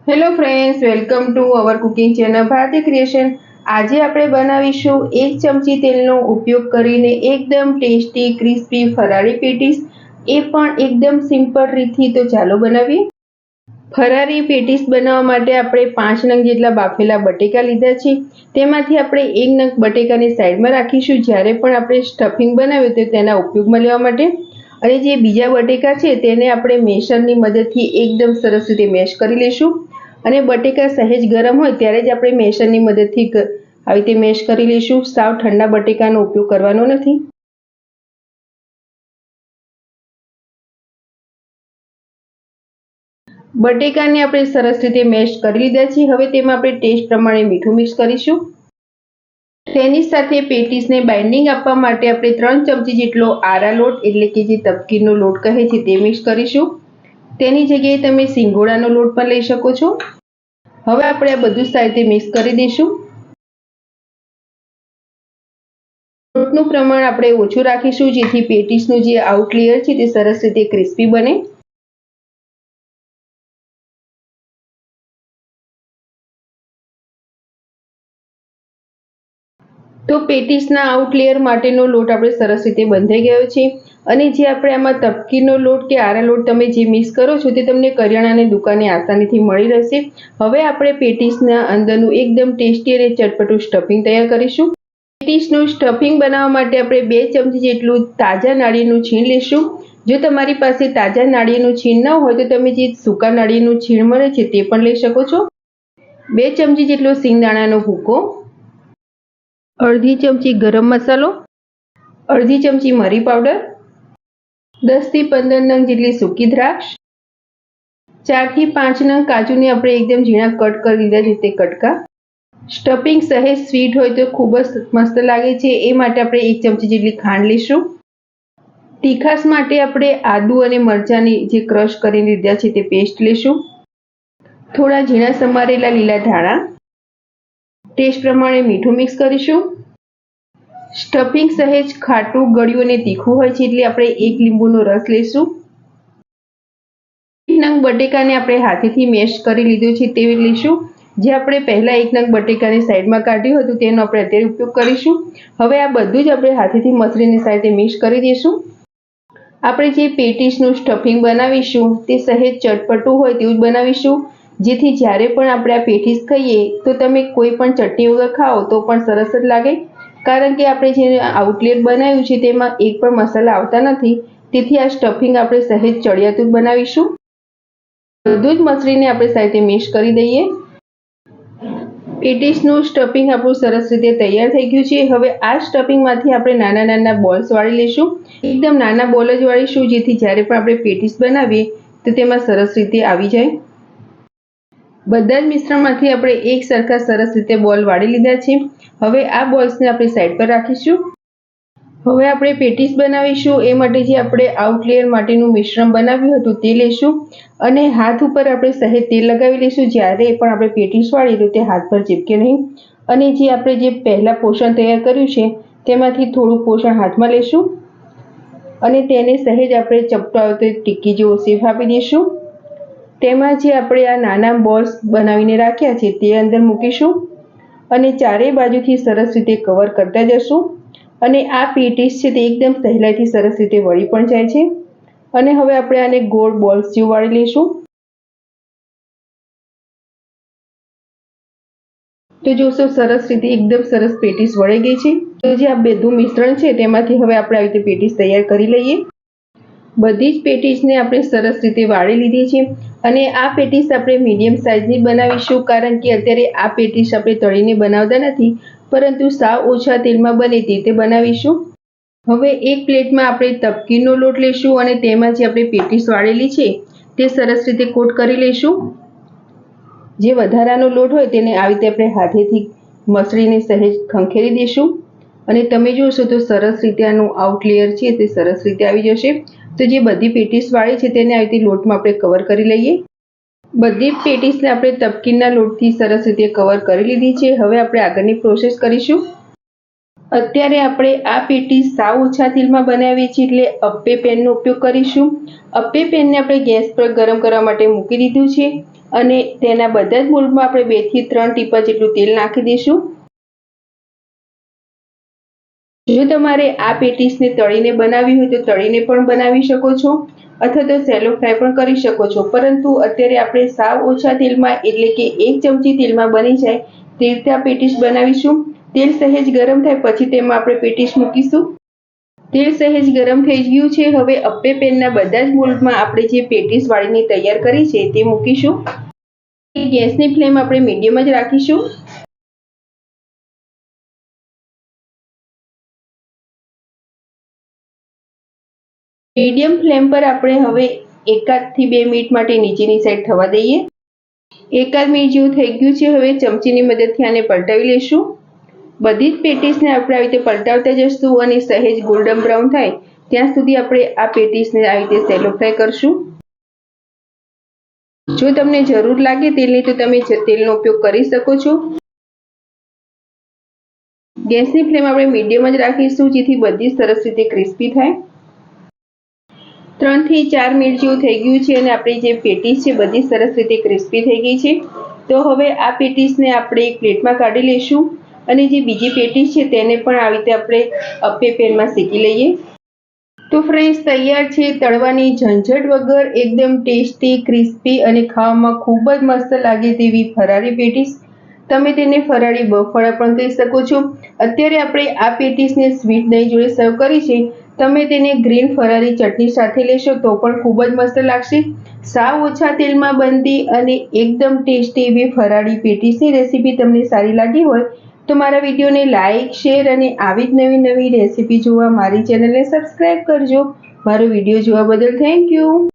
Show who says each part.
Speaker 1: Hello friends, welcome to our cooking channel Bharti creation. આજે આપણે બનાવીશું 1 ચમચી તેલનો ઉપયોગ કરીને એકદમ ટેસ્ટી ક્રિસ્પી ફરાળી પેટીસ, એ પણ એકદમ સિમ્પલ રીતથી। તો ચાલો બનાવીએ। ફરાળી પેટીસ બનાવવા માટે આપણે 5 નંગ જેટલા બાફેલા બટેકા લીધા છે। તેમાંથી આપણે 1 નંગ બટેકાને સાઈડમાં રાખીશું જ્યારે પણ આપણે સ્ટફિંગ બનાવ્યું તો તેના ઉપયોગમાં લેવા માટે। અને જે બીજા બટેકા છે તેને આપણે મેશરની મદદથી એકદમ સરસ રીતે મેશ કરી લઈશું। અને બટેકા સહેજ ગરમ હોય ત્યારે જ આપણે મેશરની મદદથી આવી રીતે મેશ કરી લઈશું। સાવ ઠંડા બટેકાનો ઉપયોગ કરવાનો નથી। બટેકાને આપણે સરસ રીતે મેશ કરી લીધા છે। હવે તેમાં આપણે ટેસ્ટ પ્રમાણે મીઠું મિક્સ કરીશું। તેની સાથે પેટીસને બાઇન્ડિંગ આપવા માટે આપણે 3 ચમચી જેટલો આરા લોટ એટલે કે જે તપકીરનો લોટ કહે છે તે મિક્સ કરીશું। તેની જગ્યાએ તમે સિંગોડાનો લોટ પણ લઈ શકો છો। હવે આપણે આ બધું સાથે મિક્સ કરી દઈશું। લોટનું પ્રમાણ આપણે ઓછું રાખીશું જેથી પેટીસનું જે આઉટ લેયર છે તે સરસ રીતે ક્રિસ્પી બને। તો પેટીસના આઉટ લેયર માટેનો લોટ આપણે સરસ રીતે બંધાઈ ગયો છે। અને જે આપણે આમાં તપકીરનો લોટ કે આરા લોટ તમે જે મિક્સ કરો છો તે તમને કરિયાણાની દુકાને આસાનીથી મળી રહેશે। હવે આપણે પેટીસના અંદરનું એકદમ ટેસ્ટી અને ચટપટું સ્ટફિંગ તૈયાર કરીશું। પેટીસનું સ્ટફિંગ બનાવવા માટે આપણે 2 ચમચી જેટલું તાજા નાળિયેરનું છીણ લઈશું। જો તમારી પાસે તાજા નાળિયેરનું છીણ ન હોય તો તમે જે સૂકા નાળિયેરનું છીણ મળે છે તે પણ લઈ શકો છો। 2 ચમચી જેટલો સિંગદાણાનો ભૂકો, અડધી ચમચી ગરમ મસાલો, અડધી ચમચી મરી પાવડર, 10 થી 15 નંગ જેટલી સૂકી દ્રાક્ષ, 4 થી 5 નંગ કાજુને આપણે એકદમ ઝીણા કટ કરી લીધા છે તે કટકા। સ્ટફિંગ સહેજ સ્વીટ હોય તો ખૂબ જ મસ્ત લાગે છે, એ માટે આપણે 1 ચમચી જેટલી ખાંડ લઈશું। તીખાસ માટે આપણે આદુ અને મરચાંની જે ક્રશ કરીને લીધા છે તે પેસ્ટ લઈશું। થોડા ઝીણા સમારેલા લીલા ધાણા, ટેસ્ટ પ્રમાણે મીઠું મિક્સ કરીશું। સ્ટફિંગ સહેજ ખાટું, ગળ્યું અને તીખું હોય છે એટલે આપણે 1 લીંબુનો રસ લઈશું। 1 નંગ બટેકાને આપણે હાથેથી મેશ કરી લીધું છે તે લઈશું। જે આપણે પહેલા 1 નંગ બટેકાને સાઈડમાં કાઢ્યું હતું તેનો આપણે અત્યારે ઉપયોગ કરીશું। હવે આ બધું જ આપણે હાથેથી મસળીને સાથે મિક્સ કરી દઈશું। આપણે જે પેટીસનું સ્ટફિંગ બનાવીશું તે સહેજ ચટપટું હોય તેવું જ બનાવીશું, જેથી જ્યારે પણ આપણે આ પેટીસ ખાઈએ તો તમે કોઈ પણ ચટણી વગર ખાઓ તો પણ સરસ જ લાગે। કારણ કે આપણે જે આઉટલેટ બનાવ્યું છે તેમાં એક પણ મસાલા આવતા નથી, તેથી આ સ્ટફિંગ આપણે સહેજ ચડિયાતું બનાવીશું। બધું જ મસળીને આપણે સાથે મિક્સ કરી દઈએ। પેટીસનું સ્ટફિંગ આપણું સરસ રીતે તૈયાર થઈ ગયું છે। હવે આ સ્ટફિંગમાંથી આપણે નાના નાના બોલ્સ વાળી લઈશું। એકદમ નાના બોલ જ વાળીશું જેથી જ્યારે પણ આપણે પેટીસ બનાવીએ તો તેમાં સરસ રીતે આવી જાય। બધા જ મિશ્રણમાંથી આપણે એક સરખા સરસ રીતે બોલ વાળી લીધા છે। હવે આ બોલ્સને આપણે સાઈડ પર રાખીશું। હવે આપણે પેટીસ બનાવીશું એ માટે જે આપણે આઉટ લેયર માટેનું મિશ્રણ બનાવ્યું હતું તે લઈશું અને હાથ ઉપર આપણે સહેજ તેલ લગાવી લઈશું। જ્યારે પણ આપણે પેટીસ વાળીએ તો તે હાથ પર ચીપકે નહીં। અને જે આપણે જે પહેલા પોષણ તૈયાર કર્યું છે તેમાંથી થોડું પોષણ હાથમાં લઈશું અને તેને સહેજ આપણે ચપટો આવે તો ટિક્કી જેવો શેપ આપી દઈશું। તેમાં જે આપણે આ નાના બોલ્સ બનાવીને રાખ્યા છે તે અંદર મૂકીશું અને ચારેય બાજુથી સરસ રીતે કવર કરતા જશું। અને આ પેટીસ છે તે એકદમ સહેલાઈથી સરસ રીતે વળી પણ જાય છે। અને હવે આપણે આને ગોળ બોલ્સ જેવું વાળી લઈશું। તો જોશો સરસ રીતે એકદમ સરસ પેટીસ વળી ગઈ છે। તો જે આ બધું મિશ્રણ છે તેમાંથી હવે આપણે આવી રીતે પેટીસ તૈયાર કરી લઈએ। બધી જ પેટીસને આપણે સરસ રીતે વાળી લીધી છે અને આ પેટીસ આપણે મીડિયમ સાઇઝની બનાવીશું, કારણ કે અત્યારે આ પેટીસ આપણે તળીને બનાવતા નથી, પરંતુ સાવ ઓછા તેલમાં બને તે રીતે બનાવીશું। હવે એક પ્લેટમાં આપણે તપકીરનો લોટ લઈશું અને તેમાં જે આપણે પેટીસ વાળેલી છે તે સરસ રીતે કોટ કરી લઈશું। જે વધારાનો લોટ હોય તેને આવી રીતે આપણે હાથેથી મસળીને સહેજ ખંખેરી દઈશું અને તમે જોશો તો સરસ રીતે આનું આઉટ લેયર છે તે સરસ રીતે આવી જશે। તો જે બધી પેટીસ વાળી છે તેને આવી રીતે લોટમાં આપણે કવર કરી લઈએ। બધી જ પેટીસને આપણે તપકીરના લોટથી સરસ રીતે કવર કરી લીધી છે। હવે આપણે આગળની પ્રોસેસ કરીશું। અત્યારે આપણે આ પેટીસ સાવ ઓછા તેલમાં બનાવીએ છીએ એટલે અપ્પે પેનનો ઉપયોગ કરીશું. અપ્પે પેનને આપણે ગેસ પર ગરમ કરવા માટે મૂકી દીધું છે અને તેના બધા જ મોલ્ડમાં આપણે 2 થી 3 ટીપા જેટલું તેલ નાખી દઈશું. જો તમારે આ પેટીસને તળીને બનાવવી હોય તો તળીને પણ બનાવી શકો છો અથવા તો સેલો ફ્રાય પણ કરી શકો છો, પરંતુ અત્યારે આપણે સાવ ઓછા તેલમાં એટલે કે 1 ચમચી તેલમાં બની જાય તે રીતે આ પેટીસ બનાવીશું. તેલ સહેજ ગરમ થાય પછી તેમાં આપણે પેટીસ મૂકીશું. તેલ સહેજ ગરમ થઈ ગયું છે. હવે અપ્પે પેનના બધા જ મોલ્ડમાં આપણે જે પેટીસ વાળીને તૈયાર કરી છે તે મૂકીશું. ગેસની ફ્લેમ આપણે મીડિયમ જ રાખીશું. મીડિયમ ફ્લેમ પર આપણે હવે 1 થી 2 મિનિટ માટે નીચેની સાઈડ થવા દઈએ. 1 મિનિટ જેવું થઈ ગયું છે. હવે ચમચીની મદદથી આને પલટાવી લઈશું. બધી જ પેટીસને આપણે આવી રીતે પલટાવતા જઈશું અને સહેજ ગોલ્ડન બ્રાઉન થાય ત્યાં સુધી આપણે આ પેટીસને આવી રીતે સેલો ફ્રાય કરશું. જો તમને જરૂર લાગે તેલની તો તમે તેલનો ઉપયોગ કરી શકો છો. ગેસની ફ્લેમ આપણે મીડિયમ જ રાખીશું જેથી બધી સરસ રીતે ક્રિસ્પી થાય. 3 થી 4 મિનિટ જેવું થઈ ગયું છે અને આપણી જે પેટીસ છે બધી સરસ રીતે ક્રિસ્પી થઈ ગઈ છે. તો હવે આ પેટીસને આપણે એક પ્લેટમાં કાઢી લઈશું અને જે બીજી પેટીસ છે તેને પણ આવી રીતે આપણે અપ્પે પેનમાં શેકી લઈએ. તો ફ્રેન્ડ્સ, તૈયાર છે તળવાની ઝંઝટ વગર એકદમ ટેસ્ટી, ક્રિસ્પી અને ખાવામાં ખૂબ જ મસ્ત લાગે તેવી ફરાળી પેટીસ. તમે તેને ફરાળી બફાળા પણ કહી શકો છો. અત્યારે આપણે આ પેટીસને સ્વીટ દહીં જોડે સર્વ કરી છે. તમે તેને ગ્રીન ફરાળી ચટણી સાથે લેશો તો પણ ખૂબ જ મસ્ત લાગશે. સાવ ઓછા તેલમાં બનતી અને એકદમ ટેસ્ટી એવી ફરાળી પેટીસની રેસીપી તમને સારી લાગી હોય તો મારા વિડીયોને લાઇક, શેર અને આવી જ નવી નવી રેસીપી જોવા મારી ચેનલને સબસ્ક્રાઇબ કરજો. મારો વિડીયો જોવા બદલ થેન્ક યુ.